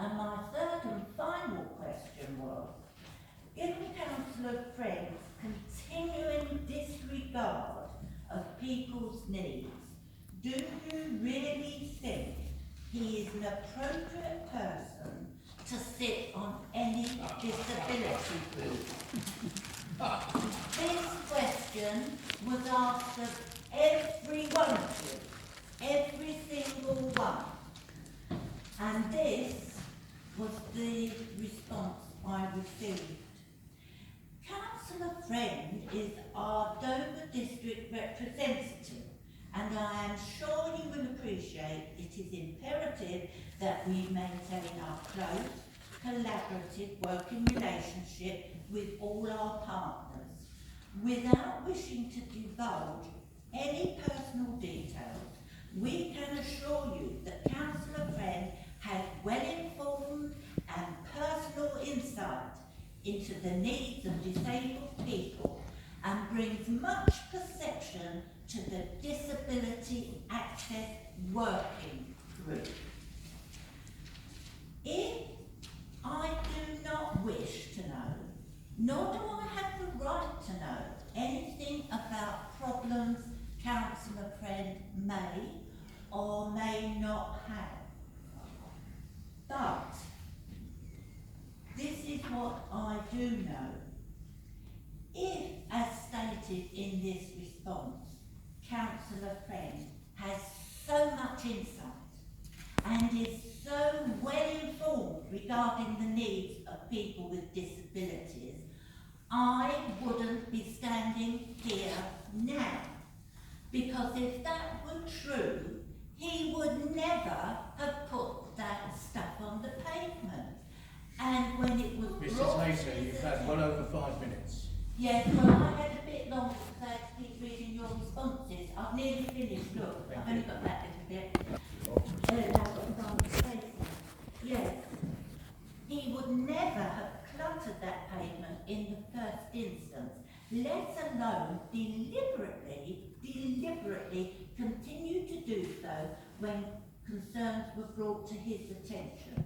And my third and final question was, given Councillor Friend's continuing disregard of people's needs, do you really think he is an appropriate person to sit on any disability group? This question was asked of every one of you, every single one. And this was the response I received. Councillor Friend is our Dover District representative, and I am sure you will appreciate it is imperative that we maintain our close, collaborative working relationship with all our partners. Without wishing to divulge any personal details, we can assure you that Councillor Friend has well-informed and personal insight into the needs of disabled people and brings much perception to the Disability Access Working Group. If I do not wish to know, nor do I have the right to know anything about problems Councillor Friend may or may not have. But this is what I do know. If, as stated in this response, Councillor Friend has so much insight and is so well informed regarding the needs of people with disabilities, I wouldn't be standing here now. Because if that were true, he would never have put that stuff on the pavement. And when it was Mrs. Mason, you've had well over 5 minutes. Yes, well, I had a bit longer because I had to keep reading your responses. I've nearly finished, look. I've only got that little bit. Yes. He would never have cluttered that pavement in the first instance, let alone deliberately continue to do so when concerns were brought to his attention.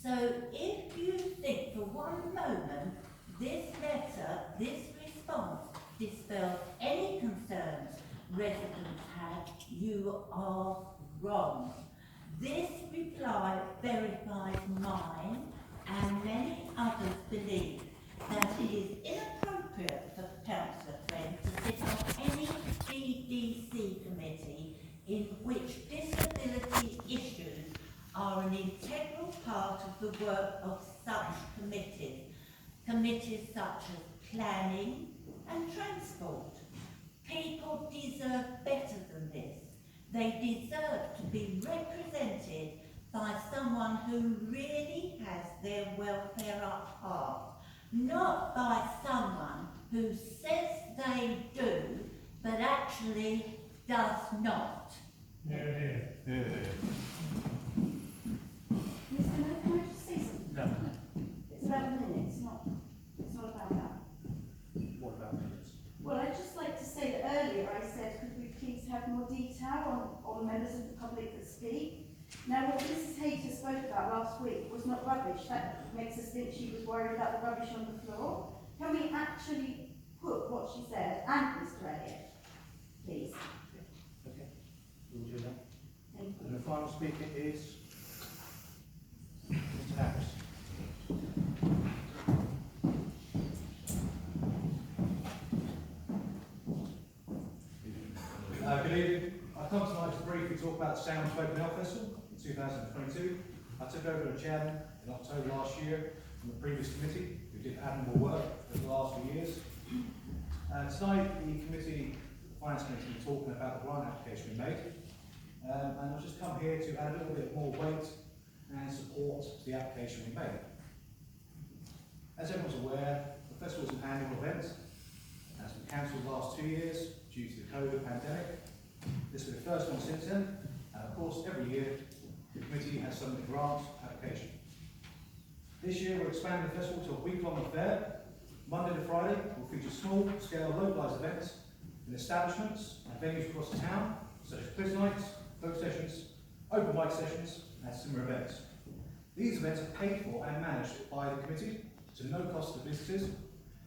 So if you think for one moment this letter, this response, dispels any concerns residents had, you are wrong. This reply verifies mine and many others believe that it is inappropriate for Councillor Friend to sit on any DDC committee in which disability issues are an integral part of the work of such committees. Committees such as planning and transport. People deserve better than this. They deserve to be represented by someone who really has their welfare at heart, not by someone who says they do, but actually does not. Yeah. Mr. Mayor, can I just say something? No. It's about minutes, it's not about that. What about minutes? Well, I'd just like to say that earlier I said, could we please have more detail on members of the public that speak? Now, what Mrs. Hayter spoke about last week was not rubbish. That makes us think she was worried about the rubbish on the floor. Can we actually put what she said and Mr. Elliott, please? Okay, we'll do that. Thank you. And the final speaker is Mr. Harris. Good evening. I've come tonight to briefly talk about the Sound Spoken Health Festival in 2022. I took over as chairman in October last year from the previous committee, who did admirable work over the last few years. Tonight, the Finance Committee is talking about the grant application we made. And I've just come here to add a little bit more weight and support to the application we made. As everyone's aware, the festival is an annual event. It has been cancelled the last 2 years due to the COVID pandemic. This will be the first one since then, and of course every year the committee has some grant application. This year we're expanding the festival to a week-long affair. Monday to Friday will feature small-scale localised events in establishments and venues across the town, such as quiz nights, folk sessions, open mic sessions and similar events. These events are paid for and managed by the committee to no cost to visitors.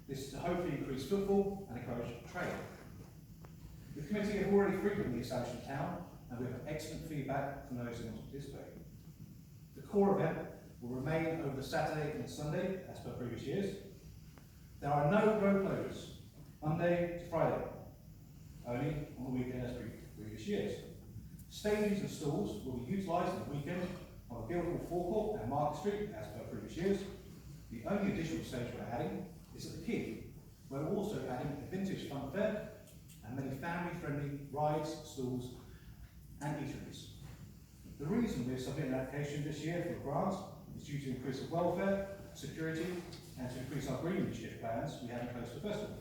This is to hopefully increase footfall and encourage trade. The committee have already frequently established in town, and we have excellent feedback from those who want to participate. The core event will remain over the Saturday and Sunday, as per previous years. There are no road closures, Monday to Friday, only on the weekend as previous years. Stages and stalls will be utilised on the weekend on the Guildhall forecourt and Market Street, as per previous years. The only additional stage we're adding is at the Quay, where we're also adding a vintage fun fair and many family-friendly rides, stalls and eateries. The reason we're submitting an application this year for a grant is due to increase of welfare, security and to increase our green initiative plans we have in place for the festival.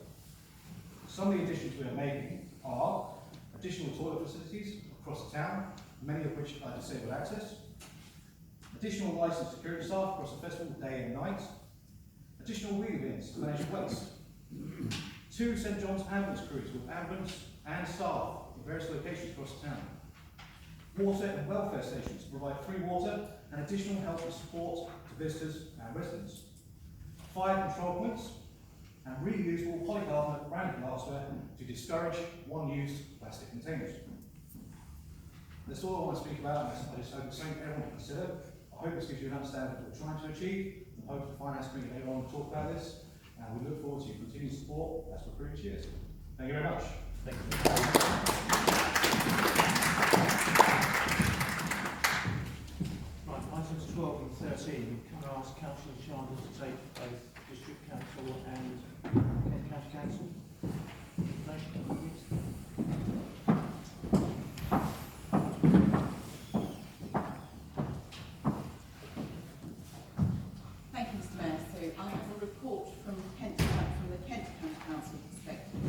Some of the additions we are making are additional toilet facilities across the town, many of which are disabled access, additional licensed security staff across the festival day and night, additional wheelie bins to manage waste, 2 St John's ambulance crews with ambulance and staff in various locations across the town, water and welfare stations to provide free water and additional help and support to visitors and residents, fire control points, and reusable polycarbonate branded glassware to discourage one-use plastic containers. That's all I want to speak about, and I just hope it's something everyone can consider. I hope this gives you an understanding of what we're trying to achieve. I hope the finance committee later on will talk about this, and we look forward to your continued support as for previous years. Thank you very much. Thank you. Right, items 12 and 13. Can I ask Councillor Chandler to take both District Council and Kent County Council? Information, please. Thank you, Mr. Mayor. So I have a report from the Kent County Council perspective.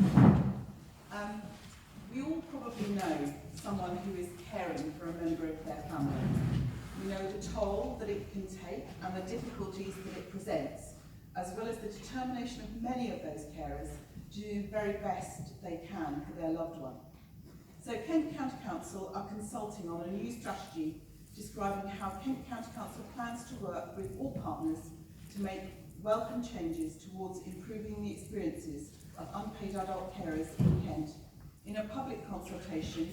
We all probably know someone who is caring for a member of their family. We know the toll that it can take and the difficulties that it presents, as well as the determination of many of those carers to do the very best they can for their loved one. So Kent County Council are consulting on a new strategy describing how Kent County Council plans to work with all partners to make welcome changes towards improving the experiences of unpaid adult carers in Kent in a public consultation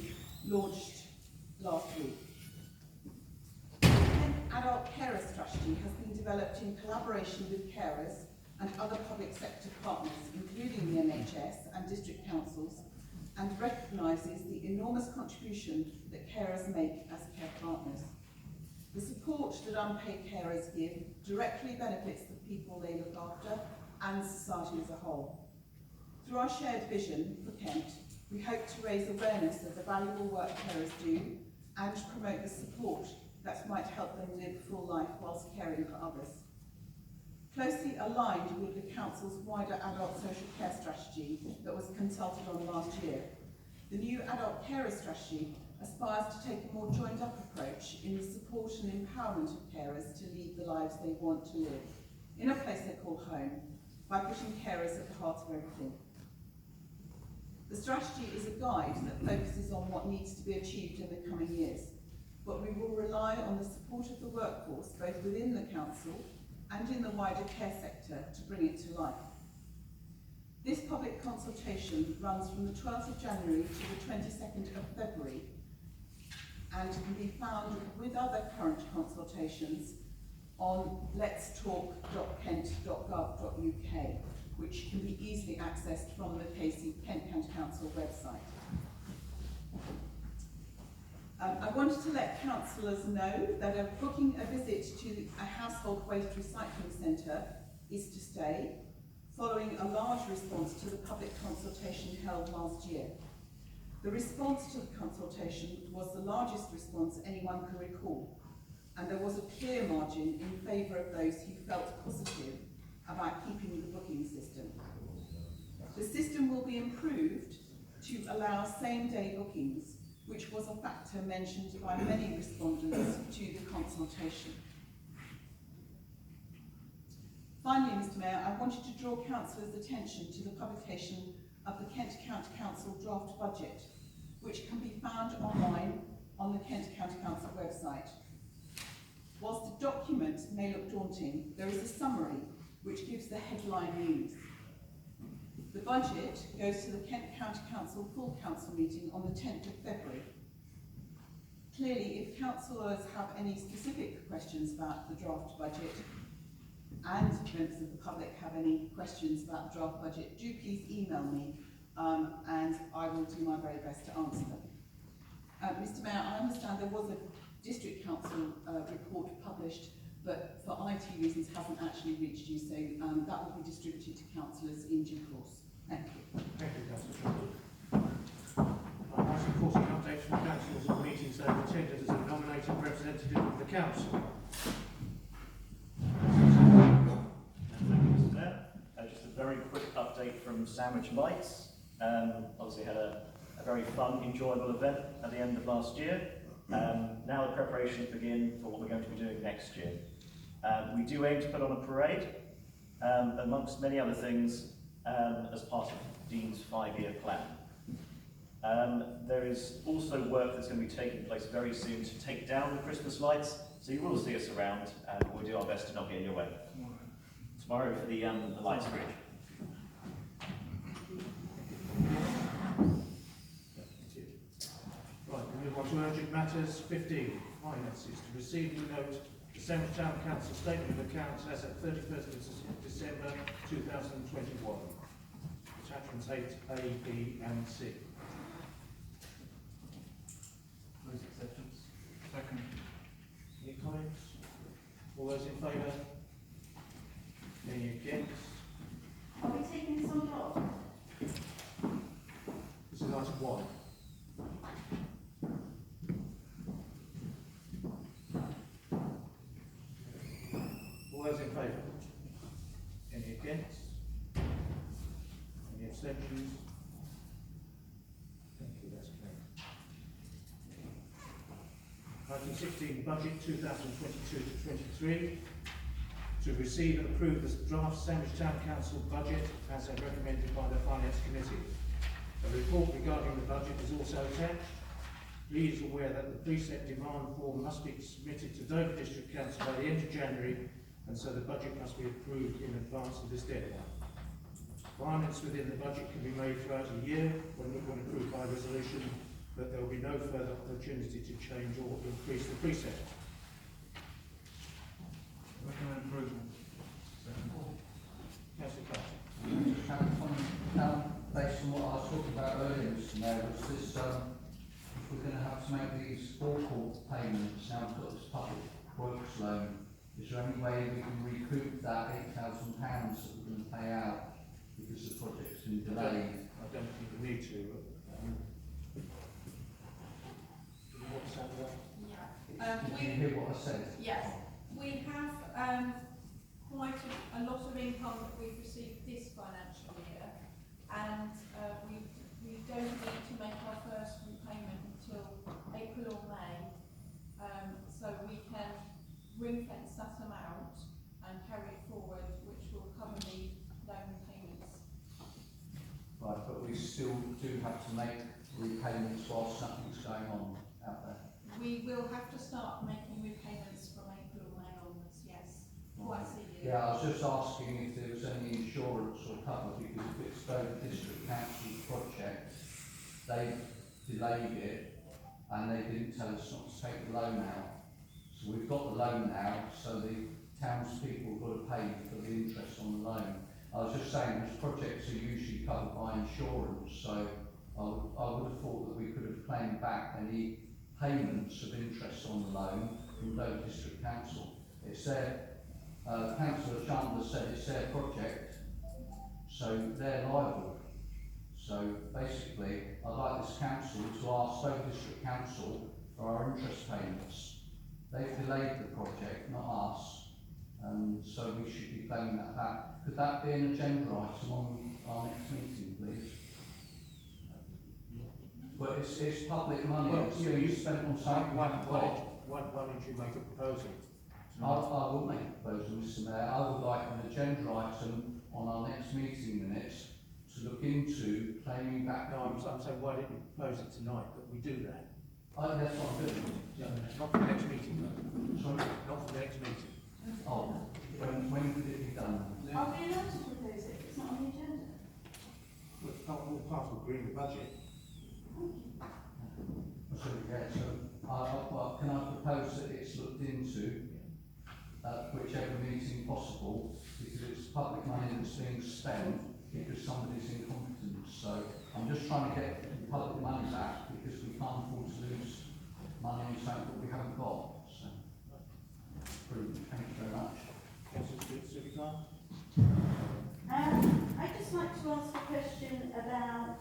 launched last week. The Kent Adult Carer Strategy has been developed in collaboration with carers and other public sector partners, including the NHS and district councils, and recognises the enormous contribution that carers make as care partners. The support that unpaid carers give directly benefits the people they look after and society as a whole. Through our shared vision for Kent, we hope to raise awareness of the valuable work carers do and promote the support that might help them live a full life whilst caring for others. Closely aligned with the Council's wider adult social care strategy that was consulted on last year, the new adult carer strategy aspires to take a more joined up approach in the support and empowerment of carers to lead the lives they want to live in a place they call home by putting carers at the heart of everything. The strategy is a guide that focuses on what needs to be achieved in the coming years, but we will rely on the support of the workforce both within the Council and in the wider care sector to bring it to life. This public consultation runs from the 12th of January to the 22nd of February and can be found with other current consultations on letstalk.kent.gov.uk, which can be easily accessed from the Kent County Council website. I wanted to let councillors know that booking a visit to a household waste recycling centre is to stay, following a large response to the public consultation held last year. The response to the consultation was the largest response anyone can recall, and there was a clear margin in favour of those who felt positive about keeping the booking system. The system will be improved to allow same-day bookings, which was a factor mentioned by many respondents to the consultation. Finally, Mr Mayor, I wanted to draw councillors' attention to the publication of the Kent County Council draft budget, which can be found online on the Kent County Council website. Whilst the document document may look daunting, there is a summary which gives the headline news. The budget goes to the Kent County Council full council meeting on the 10th of February. Clearly, if councillors have any specific questions about the draft budget, and members of the public have any questions about the draft budget, do please email me, and I will do my very best to answer them. Mr Mayor, I understand there was a District Council report published, but for IT reasons hasn't actually reached you, so that will be distributed to councillors in due course. Thank you. Thank you, Councillor Chambers. Item 14, updates from councillors on meetings they have attended as a nominated representative of the council. Thank you, Mr Mayor. Just a very quick update from Sandwich Lights. Obviously had a very fun, enjoyable event at the end of last year. Now the preparations begin for what we're going to be doing next year. We do aim to put on a parade, amongst many other things, as part of Dean's 5-year plan. There is also work that's going to be taking place very soon to take down the Christmas lights, so you will see us around, and we'll do our best to not get in your way. Tomorrow for the lights bridge. Right, we move on to urgent matters. 15, finances. To receive and note the Sandwich Town Council statement of accounts as at 31st of December 2021. Attachments 8A, B and C. Move acceptance. Second. Any comments? All those in favour? Any against? Are we taking this on block? This is item 1. All those in favour? Any against? Any abstentions? Thank you, that's clear. Item 16, budget 2022 to 23. To receive and approve the draft Sandwich Town Council budget as recommended by the Finance Committee. A report regarding the budget is also attached. Please aware that the preset demand form must be submitted to Dover District Council by the end of January, and so the budget must be approved in advance of this deadline. Requirements within the budget can be made throughout a year when approved by resolution, but there will be no further opportunity to change or increase the preset. Recommend approval. Second. Councillor Clark. Based on what I was talking about earlier, Mr Mayor, was this, if we're going to have to make these forecourt payments, now we've got this public works loan, is there any way we can recoup that £8,000 that we're going to pay out because the project's been delayed? I don't think we need to. Do you want to say that? Did you hear what I said? Yes, we have quite a lot of income that we've received this financial year, and we don't need to make our first repayment until April or May, so we can ring-fence that amount and carry it forward, which will cover the loan repayments. Right, but we still do have to make repayments whilst nothing's going on out there. We will have to start making repayments from April or May onwards, yes, twice a year. Yeah, I was just asking if there was any insurance or cover, because if it's Dover District Council's project, they delayed it and they didn't tell us not to take the loan out. So we've got the loan now, so the townspeople have got to pay for the interest on the loan. I was just saying, those projects are usually covered by insurance, so I would have thought that we could have claimed back any payments of interest on the loan from Dover District Council. It's their, Councillor Chandler said it's their project, so they're liable. So basically, I'd like this council to ask Dover District Council for our interest payments. They've delayed the project, not us, and so we should be claiming that back. Could that be an agenda item on our next meeting, please? But it's public money, Well, it's being spent on something. Why don't you make a proposal? I will make a proposal, Mr Mayor. I would like an agenda item on our next meeting minutes to look into claiming back. No, I'm saying, why didn't you propose it tonight that we do that? Oh, that's what I'm doing. No, not for the next meeting, though. Sorry? Not for the next meeting. agree with the budget. So, yeah, so, well, can I propose that it's looked into at whichever meeting possible, because it's public money that's being spent because somebody's incompetent. So I'm just trying to get the public money back because we can't afford to lose money on something that we haven't got. So, brilliant. Thank you very much. Councillor Supercar? I'd just like to ask a question about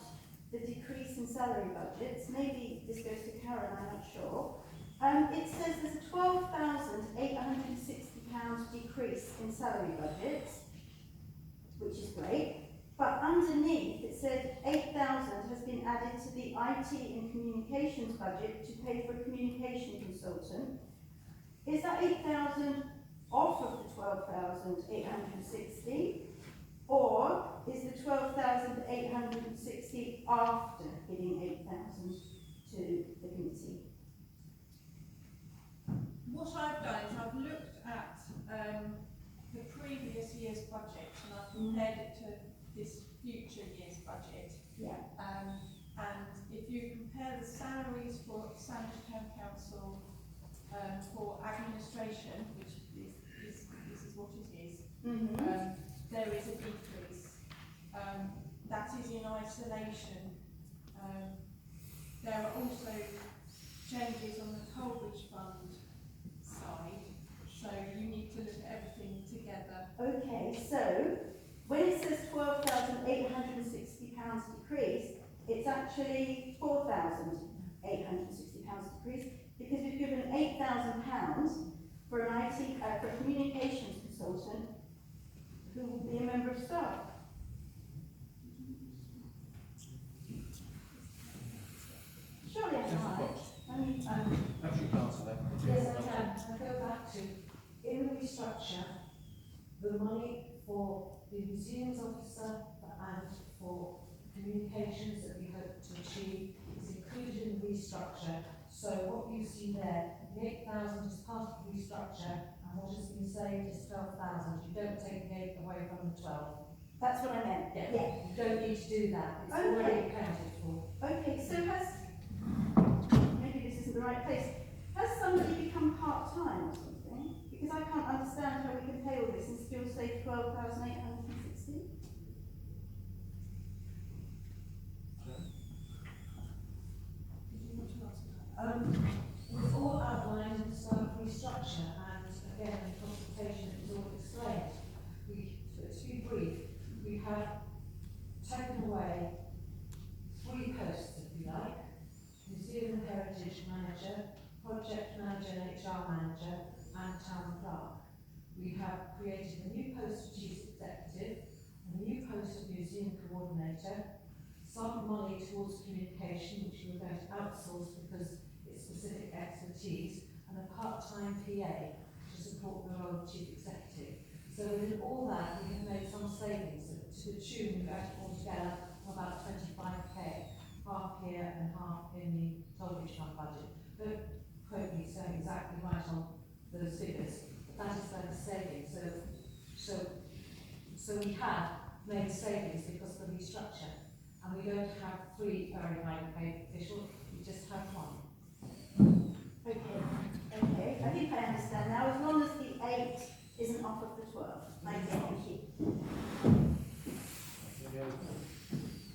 the decrease in salary budgets. Maybe this goes to Karen, I'm not sure. It says there's a £12,860 decrease in salary budgets, which is great. But underneath it said 8,000 has been added to the IT and communications budget to pay for a communication consultant. Is that 8,000 off of the 12,860? Or is the 12,860 after giving 8,000 to the committee? What I've done is I've looked at the previous year's budget and I've compared it to this future year's budget. Yeah. And if you compare the salaries for Sandwich Town Council for administration, which this is what it is, there is a decrease. That is in isolation. There are also changes on the Coleridge Fund side, so you need to look at everything together. Okay, so when it says £12,860 decrease, it's actually £4,860 decrease because we've given £8,000 for an IT, for a communications consultant who will be a member of staff. Surely I'm right. I mean, Perhaps you can answer that. Yes, I can. I go back to, in the restructure, the money for the museums officer and for communications that we hope to achieve is included in the restructure. So what you see there, the 8,000 is part of the restructure, and what has been saved is 12,000. You don't take the 8 away from the 12. that's what I meant. Yeah. Yeah. You don't need to do that. It's Okay. already accounted for. Okay, so maybe this isn't the right place. Has somebody become part-time or something? Because I can't understand how we can pay all this and still save 12,860. We've all outlined the staff restructure, and again, in consultation, it was all explained. To be brief, we have taken away 3 posts, if you like: Museum and Heritage Manager, Project Manager and HR Manager, and Town Clerk. We have created a new post of Chief Executive, a new post of Museum Coordinator, some money towards communication, which we were going to outsource because it's specific expertise, and a part-time PA to support the role of Chief Executive. So within all that, we have made some savings to the tune of altogether of about 25k, half here and half in the Coleridge Fund budget. Don't quote me saying exactly right on those figures, but that is where the savings. So we have made savings because of the restructure, and we don't have 3 very highly paid officials, we just have 1. Okay, I think I understand now, as long as the 8 isn't off of the 12. Thank you.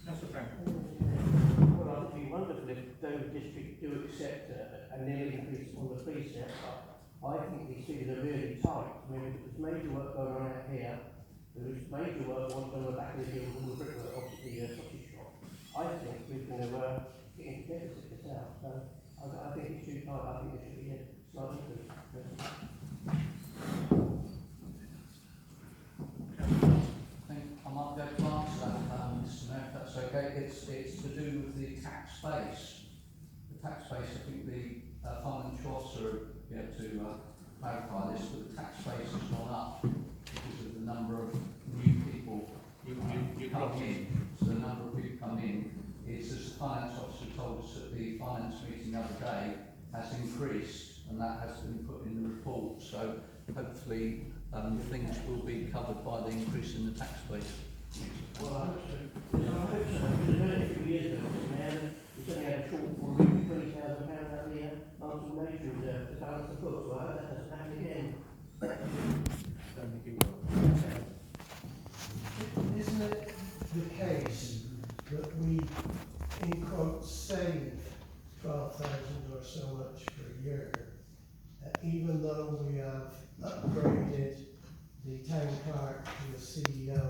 Councillor Frank? Well, it'd be wonderful if Dover District do accept a nil increase on the precept, but I think these figures are really tight. I mean, there's major work going on out here, there is major work on the back of the hill and the brickwork opposite the sausage shop. I think we're going to get into deficit this out, so I think it's too tight. I think there should be a slight increase. I think I might go to answer that, Mr. Mayor, if that's okay. It's to do with the tax base. The tax base, I think the financial officer will be able to clarify this, but the tax base has gone up because of the number of new people You come in. So the number of people come in is, as the finance officer told us at the finance meeting the other day, has increased, and that has been put in the report. So hopefully things will be covered by the increase in the tax base. Well, I hope so. Yes, I hope so, because only a few years ago, Mr. Mayor, we certainly had a shortfall of £20,000 out of the Arsenal Nature Reserve to balance the books, so I hope that doesn't happen again. Don't think it will. Isn't it the case that we, in quotes, save 12,000 or so much per year, even though we have upgraded the town clerk to a CEO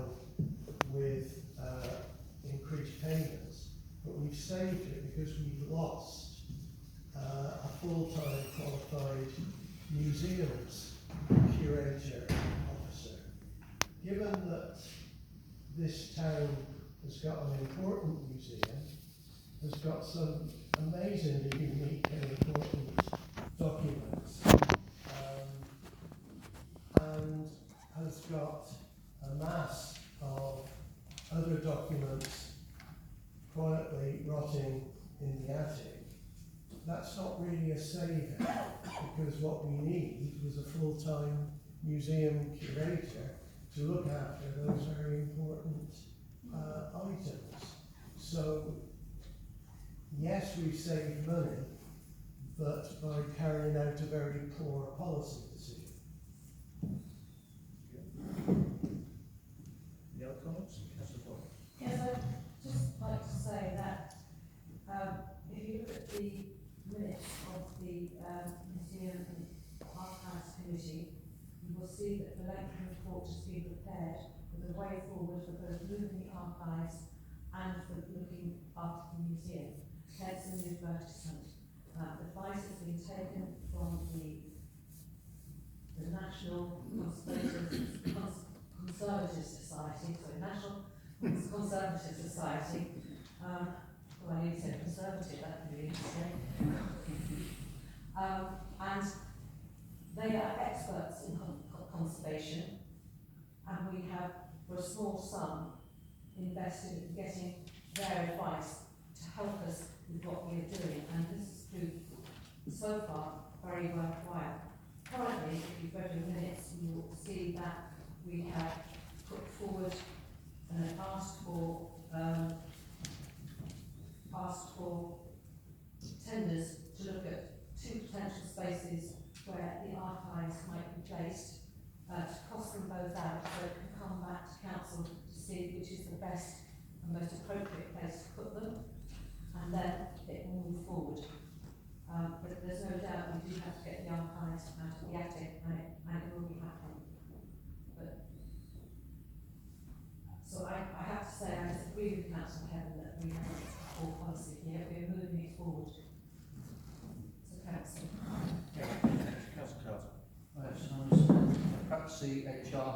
with increased payments, but we've saved it because we've lost a full-time qualified museums curator officer. Given that this town has got an important museum, has got some amazingly unique and important documents, and has got a mass of other documents quietly rotting in the attic. That's not really a saving, because what we need was a full-time museum curator to look after those very important items. So, yes, we've saved money, but by carrying out a very poor policy decision. Any other comments? Councillor Fox. Yes, I'd just like to say that if you look at the minutes of the Museum and Archives Committee, you will see that the lengthy report has been prepared with a way forward for both moving the archives and for looking after the museum. Hence the new advertisement. Advice has been taken from the National Conservative Society, sorry, National Conservative Society. Well, I need to say conservative, that could be interesting. And they are experts in conservation, and we have, for a small sum, invested in getting their advice to help us with what we are doing, and this has proved so far very worthwhile. Currently, if you've read the minutes, you will see that we have put forward and asked for tenders to look at 2 potential spaces where the archives might be placed, to cost them both out, so it can come back to council to see which is the best and most appropriate place to put them, and then it will move forward. But there's no doubt we do have to get the archives out of the attic, and it will be happening. But so I have to say I disagree with Councillor Heaven that we have a poor policy here. We're moving it forward. So Council. Councillor Carter. Perhaps the HR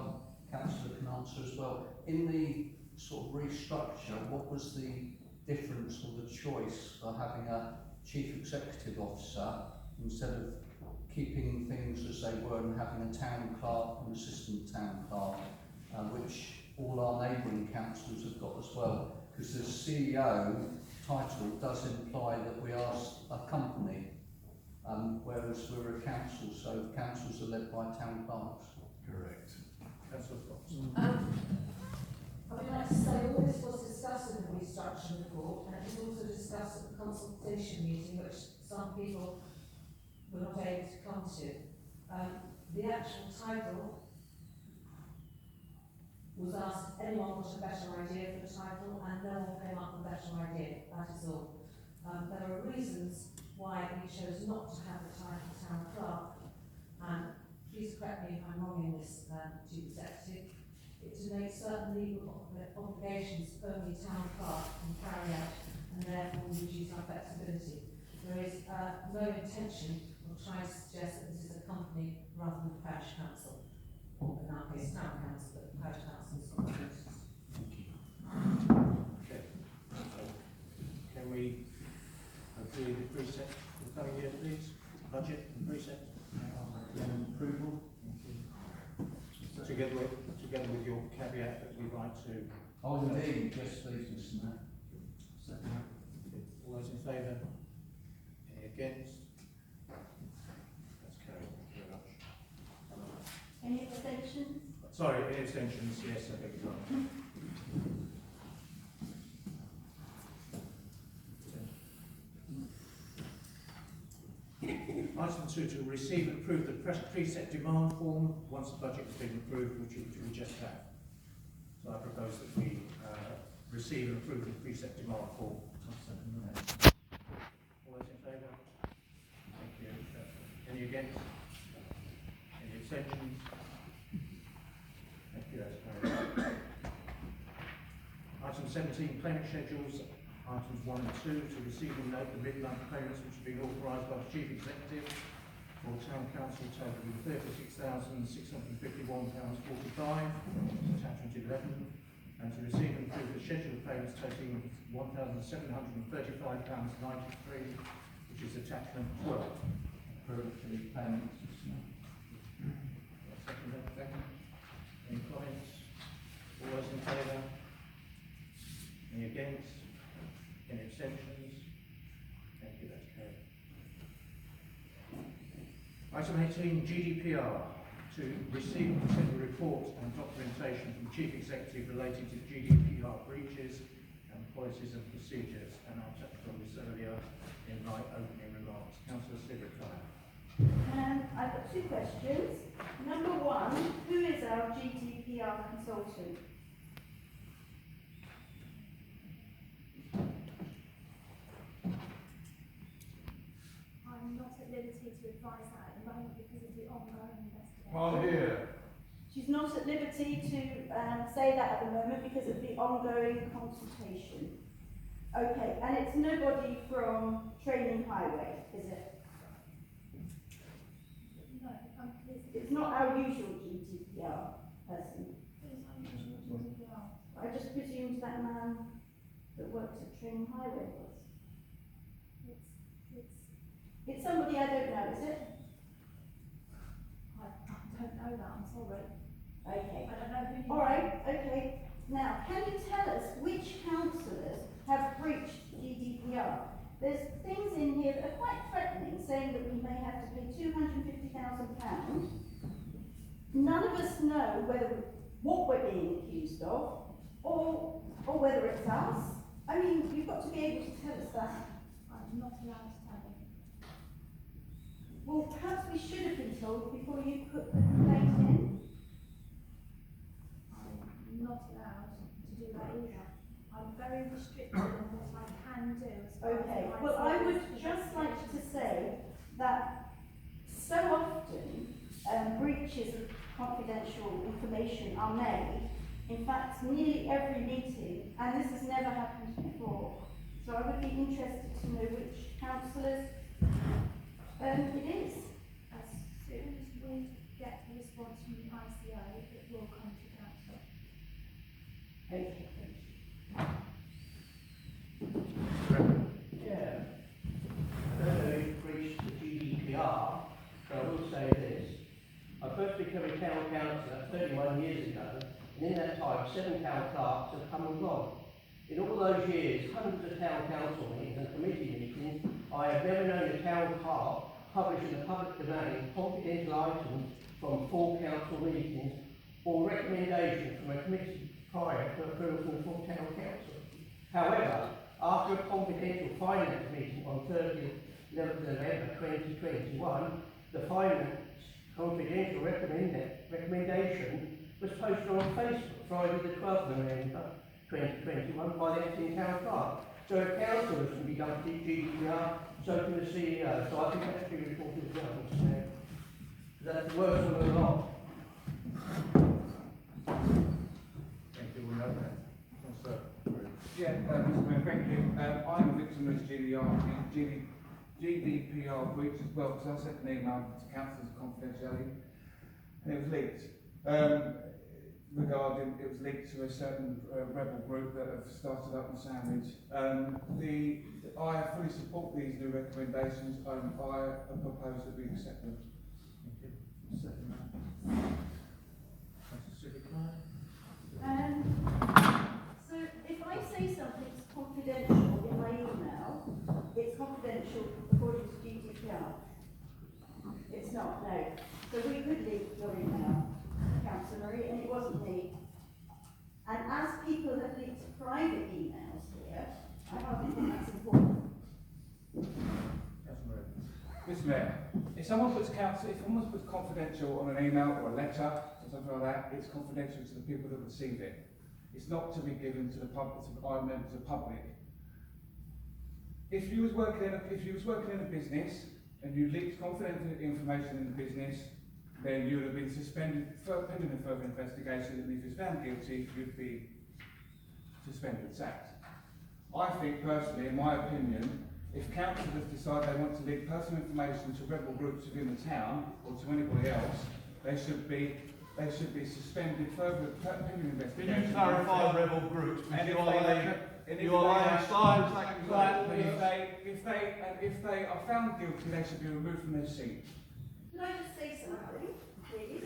councillor can answer as well. In the sort of restructure, what was the difference or the choice for having a chief executive officer instead of keeping things as they were and having a town clerk and assistant town clerk, which all our neighbouring councils have got as well? Because the CEO title does imply that we are a company, whereas we're a council, so councils are led by town clerks. Correct. Councillor Fox. I would like to say all this was discussed in the restructure report, and it was also discussed at the consultation meeting, which some people were not able to come to. The actual title was asked if anyone got a better idea for the title, and no one came up with a better idea. That is all. There are reasons why we chose not to have the title town clerk, and please correct me if I'm wrong in this, Chief Executive. It's to make certain legal obligations only town clerk can carry out, and therefore reduce our flexibility. There is no intention of trying to suggest that this is a company rather than parish council, or in our case town council, but parish council is not. Okay. Can we agree with precept for the coming year, please? Budget and precept. Approval. Together with your caveat that we'd like to. Oh, indeed, yes, please, Mr. Mayor. Second. All those in favour? Any against? That's carried. Thank you very much. Any abstentions? Sorry, any abstentions? Yes, I beg your pardon. receive and approve the preset demand form once the budget has been approved, which we just have. So I propose that we receive and approve the preset demand form. All those in favour? Thank you. Any against? Any abstentions? Thank you, that's carried. Item 17, payment schedules, items 1 and 2, to receive and note the mid-month payments which have been authorised by the Chief Executive for Town Council totaling £36,651.45, attachment 11, and to receive and approve the schedule of payments totaling £1,735.93, which is attachment 12. Approve for these payments. Second. Any comments? All those in favour? Any against? Any abstentions? Thank you, that's carried. Item 18, GDPR, to receive and consider reports and documentation from the Chief Executive relating to GDPR breaches and policies and procedures, and I touched on this earlier in my opening remarks. Councillor Slivers. I've got two questions. Number one, who is our GDPR consultant? I'm not at liberty to advise that at the moment because of the ongoing investigation. Can't hear. She's not at liberty to say that at the moment because of the ongoing consultation. Okay, and it's nobody from Training Highway, is it? No, It's not our usual GDPR person. who's unusual GDPR? I just presumed that man that works at Training Highway was. It's somebody I don't know, is it? I don't know that, I'm sorry. Okay. I don't know who you All right, okay. Now, can you tell us which councillors have breached GDPR? There's things in here that are quite threatening, saying that we may have to pay £250,000. None of us know what we're being accused of, or whether it's us. I mean, you've got to be able to tell us that. I'm not allowed to tell you. Well, perhaps we should have been told before you put the complaint in. I'm not allowed to do that either. I'm very restricted on what I can do as far as Okay, my well, I would service just like to say that so often breaches of confidential information are made. In fact, nearly every meeting, and this has never happened before. So I would be interested to know which councillors it is. As soon as we get the response from the ICO, it will come to council. Okay. Yeah. I don't know who breached the GDPR, but I will say this. I first became a town councillor 31 years ago, and in that time, 7 town clerks have come and gone. In all those years, hundreds of town council meetings and committee meetings, I have never known a town clerk publish in the public domain confidential items from full council meetings or recommendations from a committee prior to approval from the full town council. However, after a confidential finance meeting on Thursday, 11th November 2021, the finance confidential recommendation was posted on Facebook Friday the 12th November 2021 by the acting town clerk. So if councillors can be done to GDPR, so can the CEO. So I think that should be reported as well, Mr. Mayor. That's the worst one of the lot. Thank you, we'll note that. Councillor. Yeah, Mr. Mayor, thank you. I'm a victim of this GDPR breach as well, because I sent an email to councillors of confidentiality, and it was leaked. It was linked to a certain rebel group that have started up in Sandwich. I fully support these new recommendations, and I propose that we accept them. Thank you. Second. Councillor So if I say something's confidential in my email, it's confidential according to GDPR. It's not, no. So we could leak your email, Councillor Murray, and it wasn't me. And as people have leaked private emails here, I hardly think that's important. Councillor. Mr. Mayor, it's someone puts confidential on an email or a letter or something like that, it's confidential to the people that receive it. It's not to be given to the public, to members of the public. If you was working in a business and you leaked confidential information in the business, then you would have been suspended pending a further investigation, and if you're found guilty, you'd be suspended, sacked. I think personally, in my opinion, if councillors decide they want to leak personal information to rebel groups within the town or to anybody else, they should be suspended further pending investigation. Can you clarify rebel groups? And Because if they are found guilty, they should be removed from their seat. Can I just say something, please?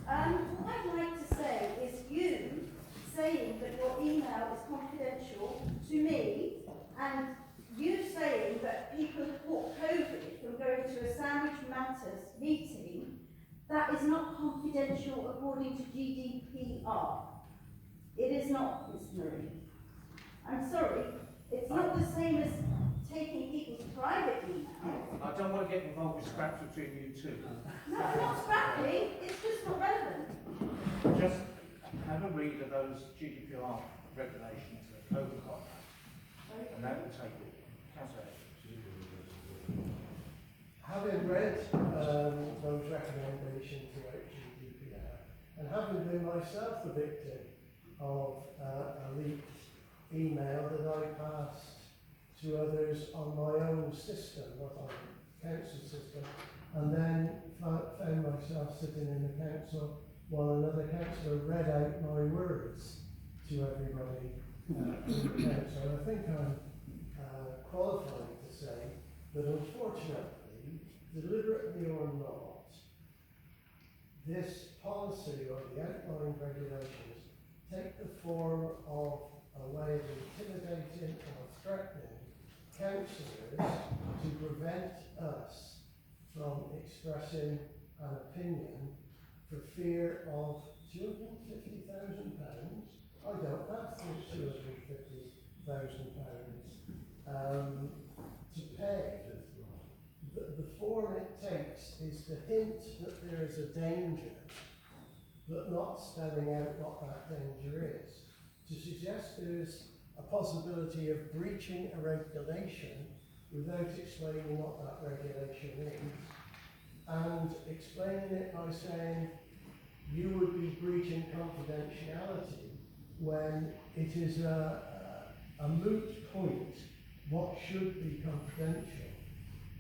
What I'd like to say is you saying that your email is confidential to me, and you saying that people have caught COVID from going to a Sandwich Matters meeting, that is not confidential according to GDPR. It is not, Ms. Marie. I'm sorry, it's not the same as taking people's private emails. I don't want to get involved with scraps between you two. No, I'm not scrapping, it's just not relevant. Just have a read of those GDPR regulations that code of conduct, and that will take it. Councillor. Having read those recommendations about GDPR, and having been myself the victim of a leaked email that I passed to others on my own system, not on the council system, and then found myself sitting in the council while another councillor read out my words to everybody in the council. I think I'm qualified to say that unfortunately, deliberately or not, this policy or the outline regulations take the form of a way of intimidating or threatening councillors to prevent us from expressing an opinion for fear of £250,000. I don't have £250,000 to pay. The form it takes is to hint that there is a danger, but not spelling out what that danger is. To suggest there is a possibility of breaching a regulation without explaining what that regulation is, and explaining it by saying you would be breaching confidentiality when it is a moot point what should be confidential.